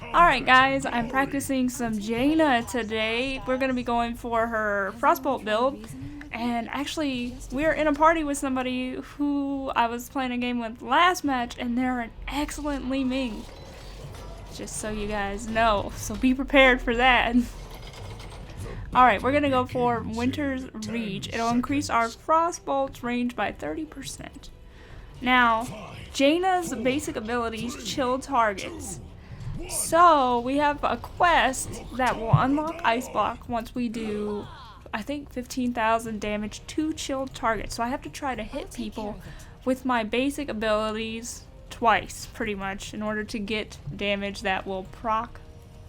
Alright guys, I'm practicing some Jaina today. We're going to be going for her Frostbolt build. And actually, we're in a party with somebody who I was playing a game with last match, and they're an excellent Li Ming. Just so you guys know, so be prepared for that. Alright, we're going to go for Winter's Reach. It'll increase our Frostbolt's range by 30%. Now, Jaina's basic abilities chill targets. So, we have a quest that will unlock Ice Block once we do, I think, 15,000 damage to chilled targets. So I have to try to hit people with my basic abilities twice, pretty much, in order to get damage that will proc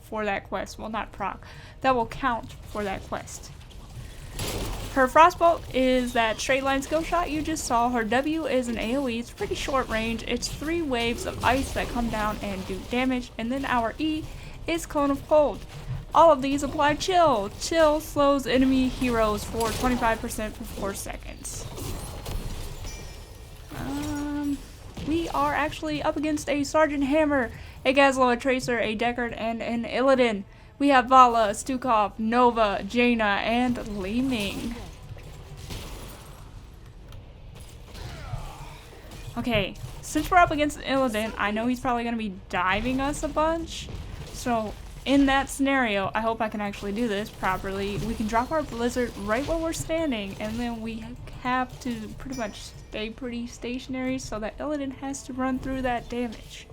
for that quest. Well, not proc. That will count for that quest. Her Frostbolt is that straight line skill shot you just saw. Her W is an AoE. It's pretty short range. It's 3 waves of ice that come down and do damage. And then our E is Cone of Cold. All of these apply chill. Chill slows enemy heroes for 25% for 4 seconds. We are actually up against a Sergeant Hammer, a Gazlo, a Tracer, a Deckard, and an Illidan. We have Vala, Stukov, Nova, Jaina, and Li Ming. Okay, since we're up against Illidan, I know he's probably going to be diving us a bunch. So, in that scenario, I hope I can actually do this properly. We can drop our Blizzard right where we're standing, and then we have to pretty much stay pretty stationary so that Illidan has to run through that damage.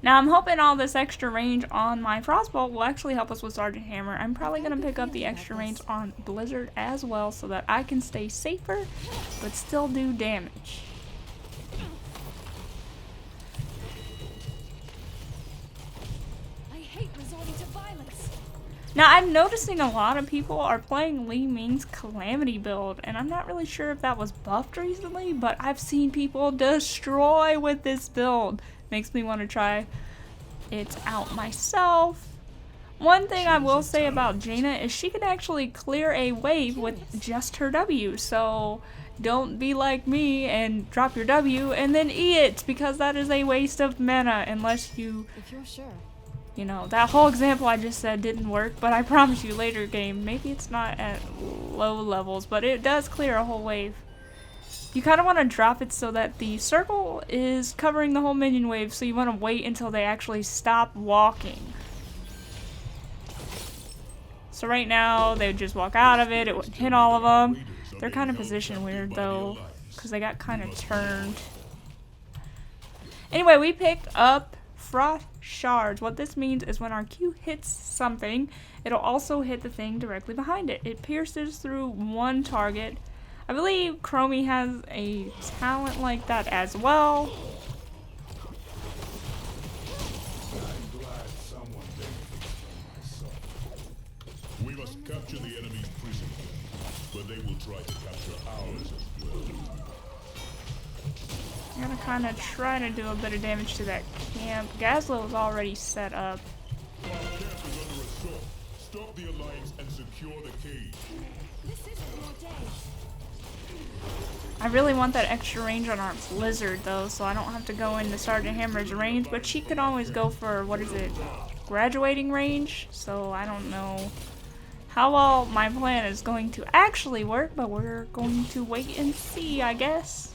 Now I'm hoping all this extra range on my Frostbolt will actually help us with Sergeant Hammer. I'm probably going to pick up the extra range on Blizzard as well so that I can stay safer but still do damage. I hate resorting to violence. Now I'm noticing a lot of people are playing Li Ming's Calamity build, and I'm not really sure if that was buffed recently, but I've seen people destroy with this build. Makes me want to try it out myself. One thing I will say about Jaina is she can actually clear a wave with just her W, so don't be like me and drop your W and then E it, because that is a waste of mana unless you, If you're sure. you know, that whole example I just said didn't work, but I promise you later game, maybe it's not at low levels, but it does clear a whole wave. You kind of want to drop it so that the circle is covering the whole minion wave, so you want to wait until they actually stop walking. So right now, they would just walk out of it, it wouldn't hit all of them. They're kind of positioned weird though, because they got kind of turned. Anyway, we picked up Frost Shards. What this means is when our Q hits something, it'll also hit the thing directly behind it. It pierces through one target. I believe Chromie has a talent like that as well. We must capture the enemy's prison, but they will try to capture ours as well. I'm gonna kind of try to do a bit of damage to that camp. Gazlo is already set up. Our camp is under assault. Stop the alliance and secure the cage. This isn't your day. I really want that extra range on our Blizzard though, so I don't have to go into Sergeant Hammer's range, but she could always go for, what is it, graduating range, so I don't know how well my plan is going to actually work, but we're going to wait and see, I guess.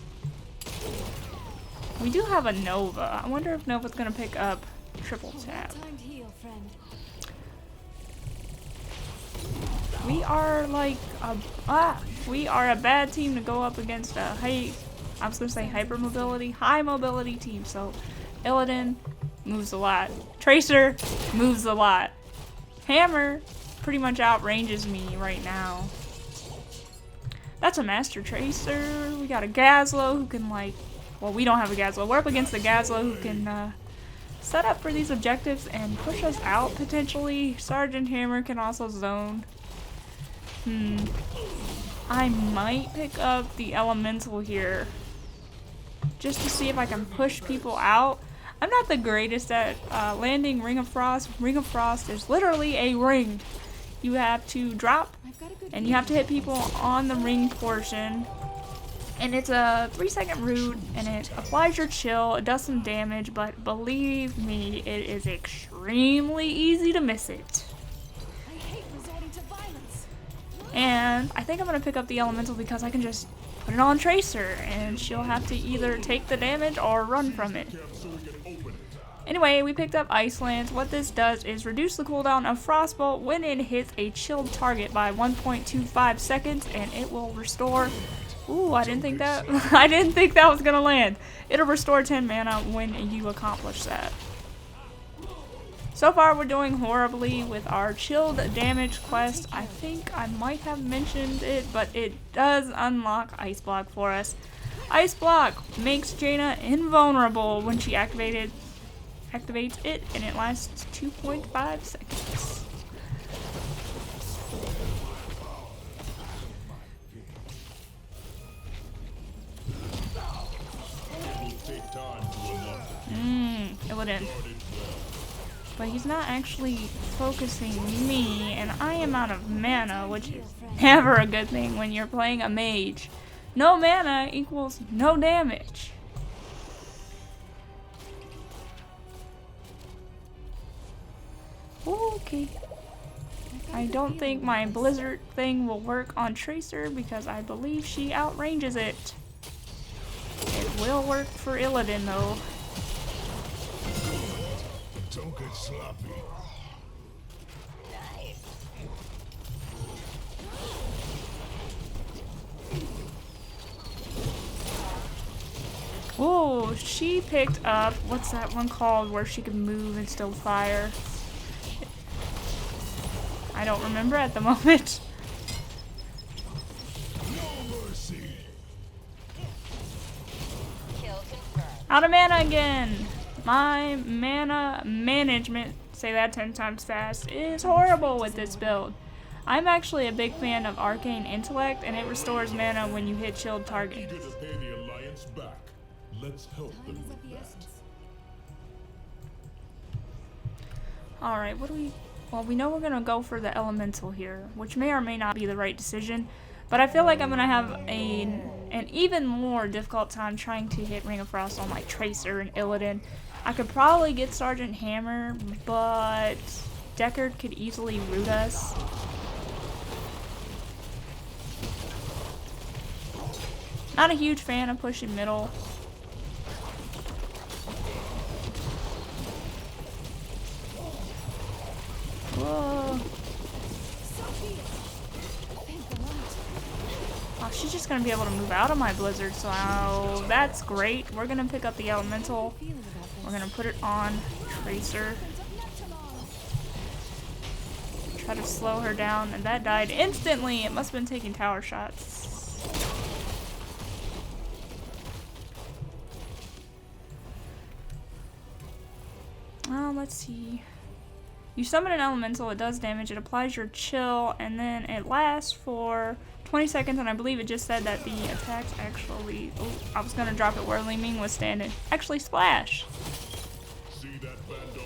We do have a Nova. I wonder if Nova's gonna pick up triple tap. Time to heal, friend. We are like we are a bad team to go up against a high mobility team. So Illidan moves a lot. Tracer moves a lot. Hammer pretty much outranges me right now. That's a Master Tracer. We got a Gazlo who can well, we don't have a Gazlo. We're up against the Gazlo who can set up for these objectives and push us out potentially. Sergeant Hammer can also zone. I might pick up the Elemental here just to see if I can push people out. I'm not the greatest at landing Ring of Frost. Ring of Frost is literally a ring. you have to drop, I've got a good and you have to hit people on the ring portion. And it's a 3-second root, and it applies your chill, it does some damage, but believe me, it is extremely easy to miss it. I hate resorting to violence. And I think I'm going to pick up the elemental because I can just put it on Tracer, and she'll have to either take the damage or run from it. Anyway, we picked up Ice Lance. What this does is reduce the cooldown of Frostbolt when it hits a chilled target by 1.25 seconds, and it will restore... Ooh, I didn't think that was gonna land. It'll restore 10 mana when you accomplish that. So far, we're doing horribly with our chilled damage quest. I think I might have mentioned it, but it does unlock Ice Block for us. Ice Block makes Jaina invulnerable when she activates it, and it lasts 2.5 seconds. Illidan. But he's not actually focusing me, and I am out of mana, which is never a good thing when you're playing a mage. No mana equals no damage. Okay. I don't think my blizzard thing will work on Tracer because I believe she outranges it. It will work for Illidan though. Don't get sloppy. Oh, she picked up, what's that one called where she could move and still fire? I don't remember at the moment. Out of mana again! My mana management, say that 10 times fast, is horrible with this build. I'm actually a big fan of Arcane Intellect, and it restores mana when you hit chilled targets. Eager to pay the Alliance back. Let's help them with that. Alright, what do we... Well, we know we're gonna go for the Elemental here, which may or may not be the right decision. But I feel like I'm gonna have an even more difficult time trying to hit Ring of Frost on like Tracer and Illidan. I could probably get Sergeant Hammer, but Deckard could easily root us. Not a huge fan of pushing middle. Whoa. Oh, she's just gonna be able to move out of my blizzard, so that's great. We're gonna pick up the elemental. We're gonna put it on Tracer. Try to slow her down, and that died instantly. It must have been taking tower shots. Let's see. You summon an elemental, it does damage, it applies your chill, and then it lasts for 20 seconds, and I believe it just said that the attacks actually... Oh, I was gonna drop it where Li Ming was standing. Actually splash! See that, Vandar?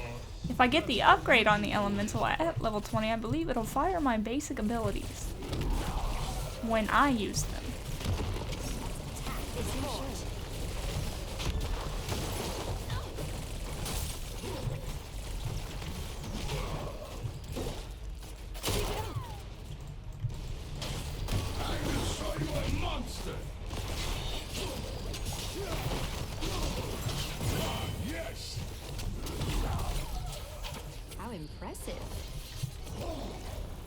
If I get the upgrade on the elemental at level 20, I believe it'll fire my basic abilities when I use them.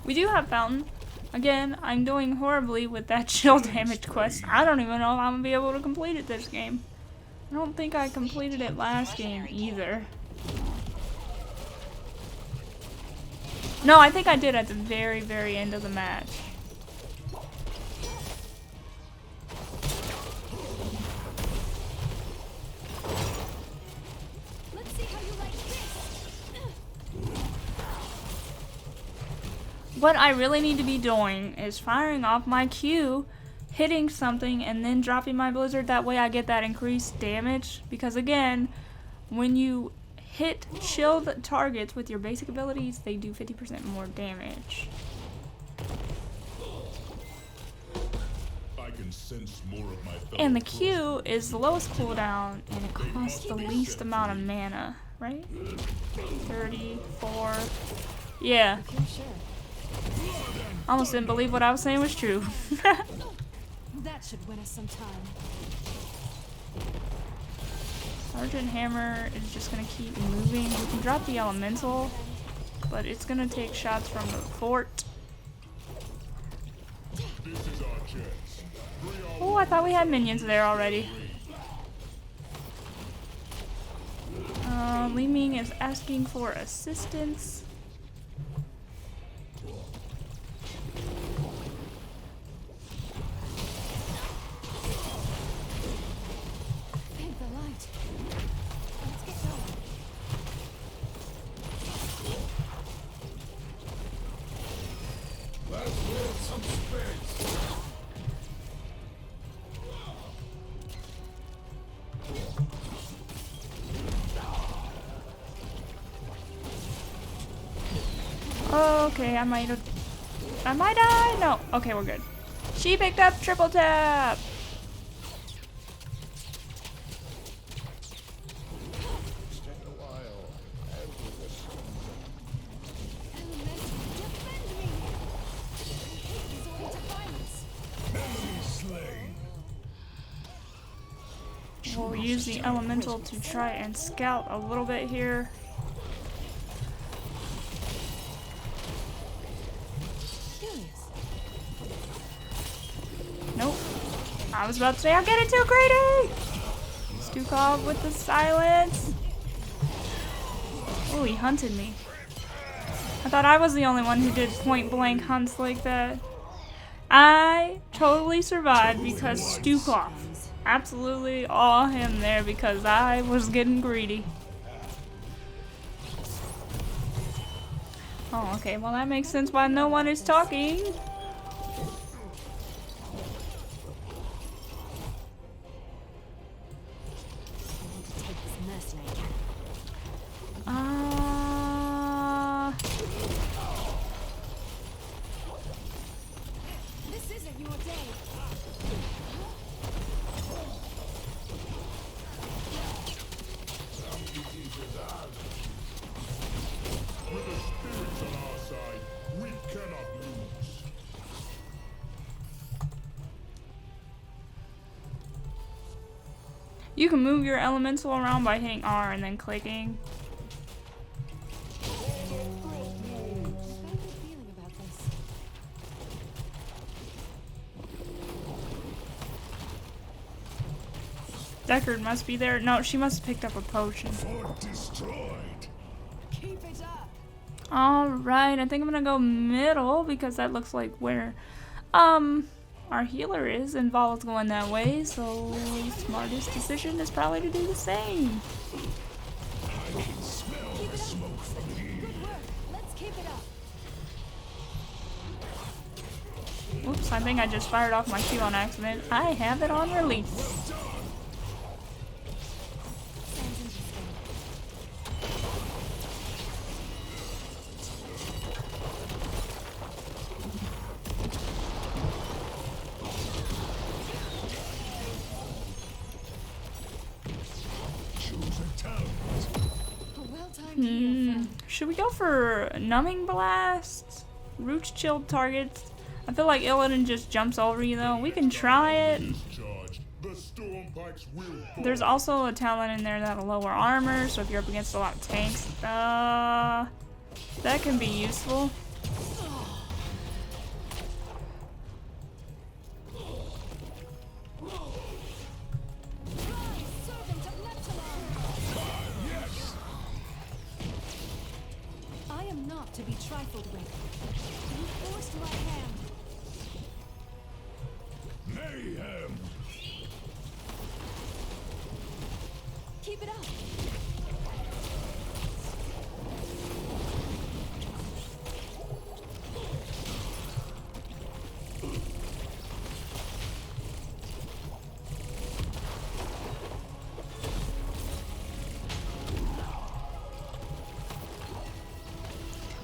We do have Fountain. Again, I'm doing horribly with that chill damage quest. I don't even know if I'm going to be able to complete it this game. I don't think I completed it last game either. No, I think I did at the very, very end of the match. What I really need to be doing is firing off my Q, hitting something, and then dropping my blizzard. That way I get that increased damage. Because again, when you hit chilled targets with your basic abilities, they do 50% more damage. sense more of my fellow And the pros. Q is the lowest cooldown, and it costs the least amount of mana, right? 34. Yeah. If you're sure. Almost didn't believe what I was saying was true. That should win us some time. Sergeant Hammer is just gonna keep moving. We can drop the elemental, but it's gonna take shots from the fort. This is our chance. Oh, I thought we had minions there already. Li Ming is asking for assistance. Thank the light. Let's get going. Let's build some space. Okay, I might die? No. Okay, we're good. She picked up triple tap. Elemental, defend me! I hate resorting to violence. Enemy slain. We'll use the elemental to try and scout a little bit here. Curious. Nope. I was about to say I'm getting too greedy. Stukov with the silence. Oh, he hunted me. I thought I was the only one who did point blank hunts like that. I totally survived because Stukov. Absolutely all him there because I was getting greedy. Oh, okay. Well, that makes sense why no one is talking. Take this mercenary camp. This isn't your day. With the spirits on our side, we cannot lose. You can move your elemental around by hitting R and then clicking. I've got a good feeling about this. Deckard must be there. No, she must have picked up a potion. Fort destroyed. Keep it up. Alright, I think I'm gonna go middle because that looks like where our healer is, and Vala's going that way, so smartest decision is probably to do the same. I can smell the smoke from here. Good work. Let's keep it up. Oops, I think I just fired off my Q on accident. I have it on release. Sounds interesting. Choose a talent. A well-timed heal, friend. Should we go for numbing blast? Roots chilled targets. I feel like Illidan just jumps over you though. We can try it. Discharged. The storm pikes will fall. There's also a talent in there that'll lower armor, so if you're up against a lot of tanks, that can be useful. Servant of Neptune. Yes. I am not to be trifled with. You forced my hand. Mayhem. Keep it up.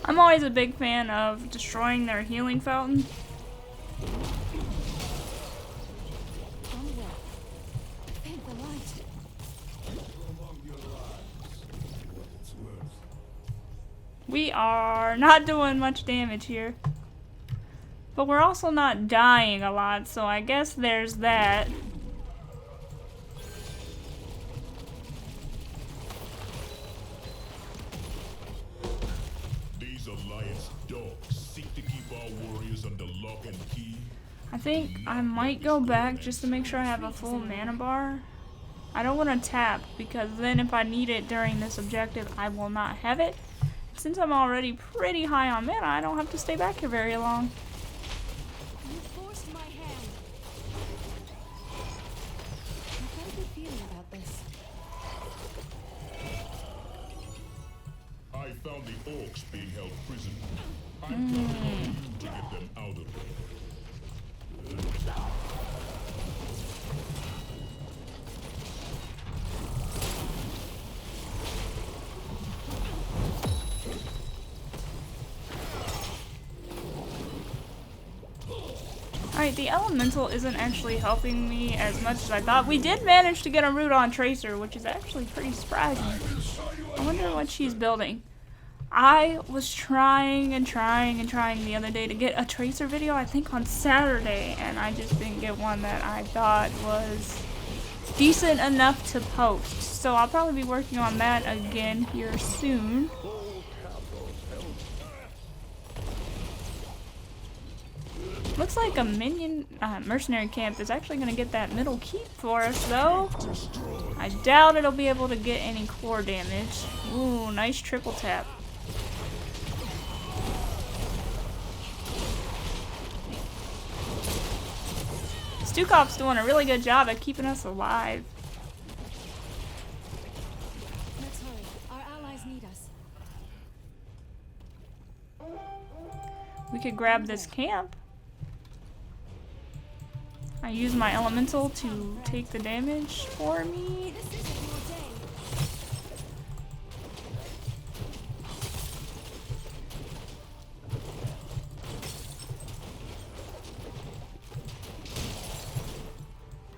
I'm always a big fan of destroying their healing fountain. We are not doing much damage here. But we're also not dying a lot, so I guess there's that. These Alliance dogs seek to keep our warriors under lock and key. I think I might go back just to make sure I have a full mana bar. I don't want to tap, because then if I need it during this objective, I will not have it. Since I'm already pretty high on mana, I don't have to stay back here very long. You forced my hand. I've got a good feeling about this. I found the orcs being held prisoner. I'm counting on you to get them out of there. Alright, the elemental isn't actually helping me as much as I thought. We did manage to get a root on Tracer, which is actually pretty surprising. I wonder what she's building. I was trying and trying and trying the other day to get a Tracer video, I think on Saturday, and I just didn't get one that I thought was decent enough to post. So I'll probably be working on that again here soon. Looks like a minion mercenary camp is actually going to get that middle keep for us, though. I doubt it'll be able to get any core damage. Ooh, nice triple tap. Stukov's doing a really good job at keeping us alive. Let's hurry. Our allies need us. We could grab this camp. I use my elemental to take the damage for me. This isn't your day.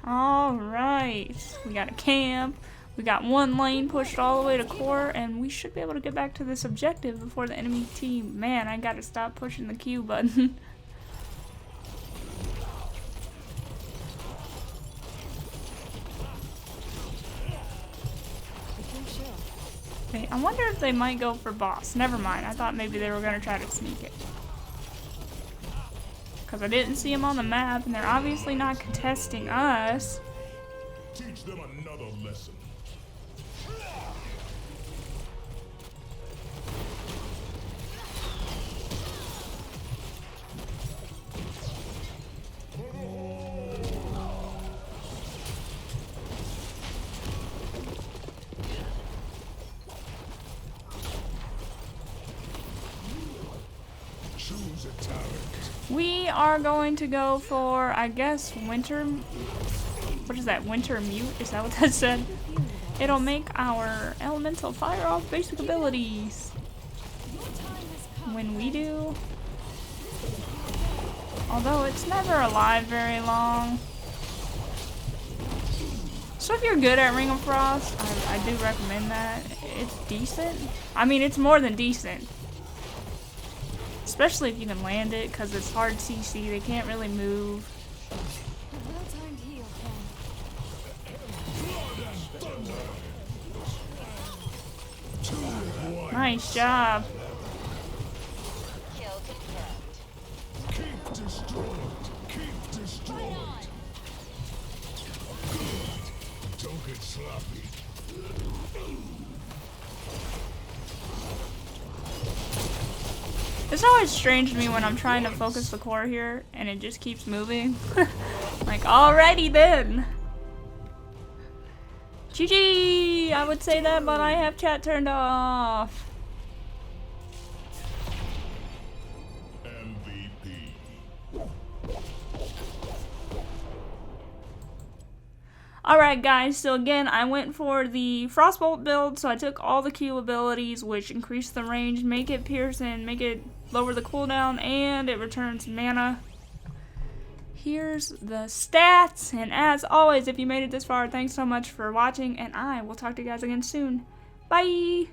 Alright, we got a camp, we got one lane pushed all the way to core, and we should be able to get back to this objective before the enemy team. Man, I gotta stop pushing the Q button. Okay, I wonder if they might go for boss. Never mind, I thought maybe they were gonna try to sneak it. Because I didn't see them on the map, and they're obviously not contesting us. Teach them another lesson. Choose a talent. We are going to go for, I guess, winter. What is that? Winter mute? Is that what that said? It'll make our elemental fire off basic abilities. When we do. Although it's never alive very long. So if you're good at Ring of Frost, I do recommend that. It's decent. I mean, it's more than decent. Especially if you can land it, because it's hard CC. They can't really move. A well-timed heal, Ken. Nice job. Kill confirmed. Keep destroyed. Keep destroyed. Good. Don't get sloppy. It's always strange to me when I'm trying to focus the core here and it just keeps moving. Like, alrighty then. GG! I would say that, but I have chat turned off. MVP. Alright guys, so again, I went for the Frostbolt build, so I took all the Q abilities, which increase the range, make it piercing, make it lower the cooldown, and it returns mana. Here's the stats, and as always, if you made it this far, thanks so much for watching, and I will talk to you guys again soon. Bye!